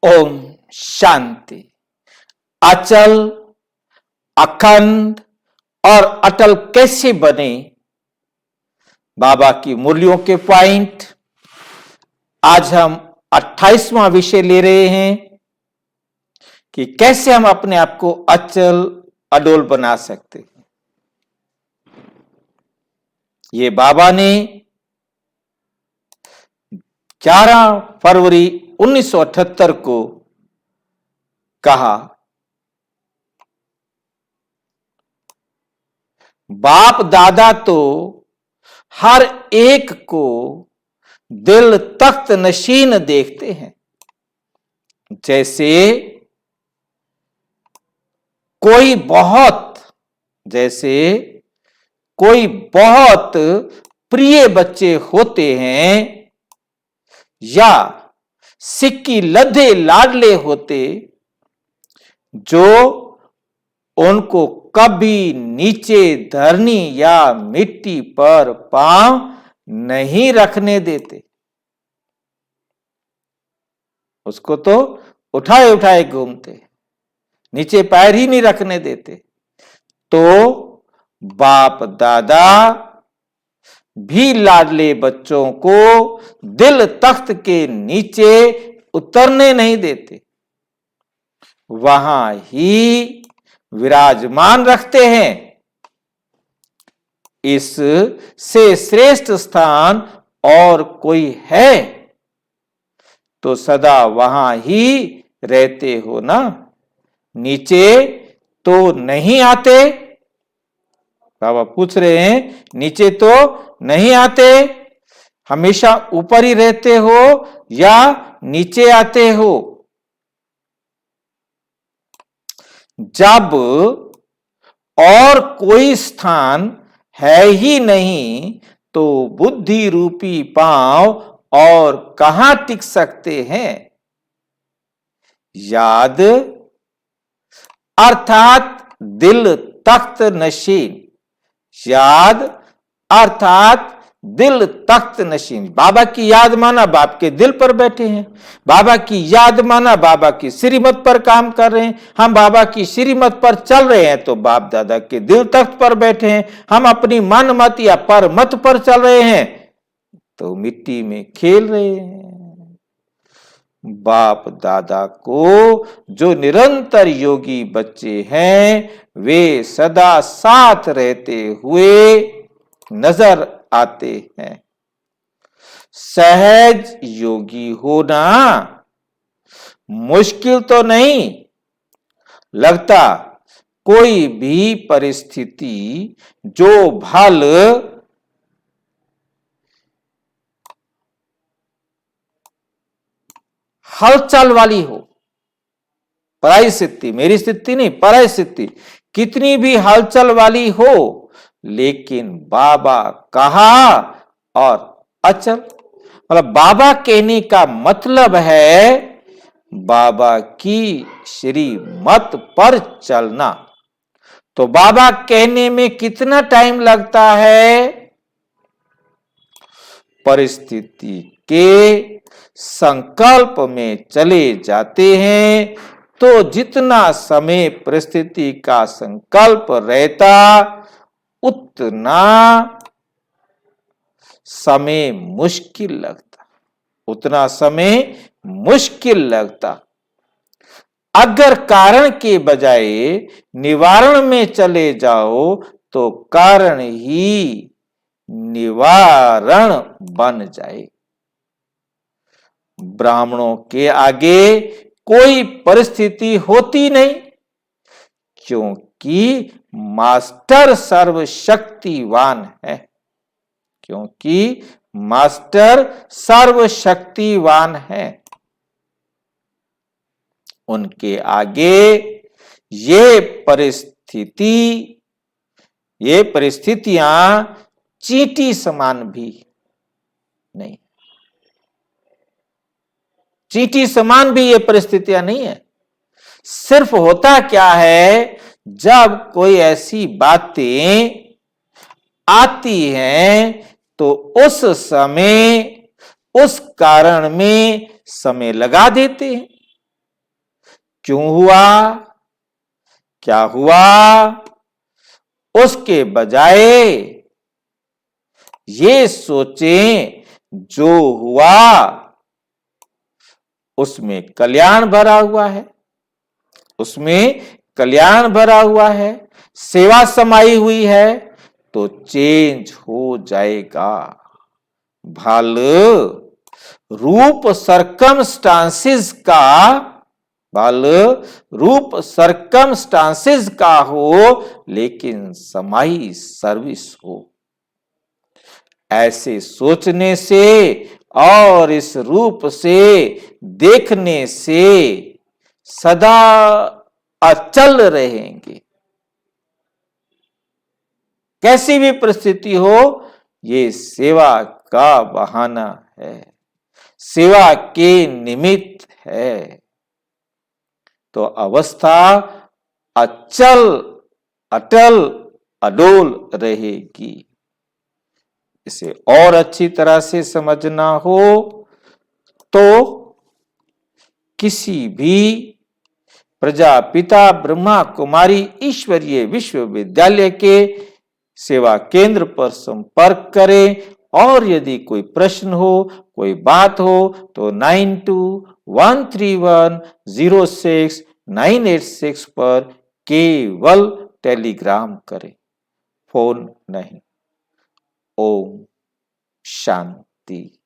ओम शांति। अचल, अखंड और अटल कैसे बने, बाबा की मुरलियों के पॉइंट। आज हम 28वां विषय ले रहे हैं कि कैसे हम अपने आप को अचल अडोल बना सकते हैं। ये बाबा ने 11 फरवरी 1978 को कहा, बाप दादा तो हर एक को दिल तख्त नशीन देखते हैं, जैसे कोई बहुत प्रिय बच्चे होते हैं या सिक्की लद्धे लाडले होते जो उनको कभी नीचे धरनी या मिट्टी पर पांव नहीं रखने देते। उसको तो उठाए उठाए घूमते, नीचे पैर ही नहीं रखने देते। तो बाप दादा भी लाडले बच्चों को दिल तख्त के नीचे उतरने नहीं देते, वहां ही विराजमान रखते हैं। इससे श्रेष्ठ स्थान और कोई है तो सदा वहां ही रहते हो ना, नीचे तो नहीं आते। बाबा पूछ रहे हैं, नीचे तो नहीं आते, हमेशा ऊपर ही रहते हो या नीचे आते हो। जब और कोई स्थान है ही नहीं तो बुद्धि रूपी पांव और कहां टिक सकते हैं। याद अर्थात दिल तख्त नशीन, याद अर्थात दिल तख्त नशीन। बाबा की याद माना बाप के दिल पर बैठे हैं, बाबा की याद माना बाबा की श्रीमत पर काम कर रहे हैं। हम बाबा की श्रीमत पर चल रहे हैं तो बाप दादा के दिल तख्त पर बैठे हैं। हम अपनी मन मत या पर मत पर चल रहे हैं तो मिट्टी में खेल रहे हैं। बाप दादा को जो निरंतर योगी बच्चे हैं वे सदा साथ रहते हुए नजर आते हैं। सहज योगी होना मुश्किल तो नहीं लगता। कोई भी परिस्थिति जो भल हलचल वाली हो, पराई स्थिति, मेरी स्थिति नहीं, पराई स्थिति कितनी भी हलचल वाली हो, लेकिन बाबा कहा और अचल। मतलब बाबा कहने का मतलब है बाबा की श्रीमत पर चलना। तो बाबा कहने में कितना टाइम लगता है? परिस्थिति के संकल्प में चले जाते हैं तो जितना समय परिस्थिति का संकल्प रहता उतना समय मुश्किल लगता, उतना समय मुश्किल लगता। अगर कारण के बजाय निवारण में चले जाओ तो कारण ही निवारण बन जाए। ब्राह्मणों के आगे कोई परिस्थिति होती नहीं, क्योंकि मास्टर सर्वशक्तिवान है, क्योंकि मास्टर सर्वशक्तिवान है। उनके आगे ये परिस्थितियां चींटी समान भी नहीं, चींटी समान भी ये परिस्थितियां नहीं है। सिर्फ होता क्या है, जब कोई ऐसी बातें आती हैं तो उस समय उस कारण में समय लगा देते हैं। क्यों हुआ, क्या हुआ, उसके बजाय ये सोचें जो हुआ उसमें कल्याण भरा हुआ है, उसमें कल्याण भरा हुआ है, सेवा समाई हुई है, तो चेंज हो जाएगा। भल रूप सरकमस्टांसिस का, भल रूप सरकमस्टांसिस का हो, लेकिन समाई सर्विस हो। ऐसे सोचने से और इस रूप से देखने से सदा अचल रहेंगे। कैसी भी परिस्थिति हो, ये सेवा का बहाना है, सेवा के निमित्त है, तो अवस्था अचल, अटल, अडोल रहेगी। इसे और अच्छी तरह से समझना हो तो किसी भी प्रजापिता ब्रह्मा कुमारी ईश्वरीय विश्वविद्यालय के सेवा केंद्र पर संपर्क करें, और यदि कोई प्रश्न हो, कोई बात हो, तो 9213106986 पर केवल टेलीग्राम करें, फोन नहीं। ओम शांति।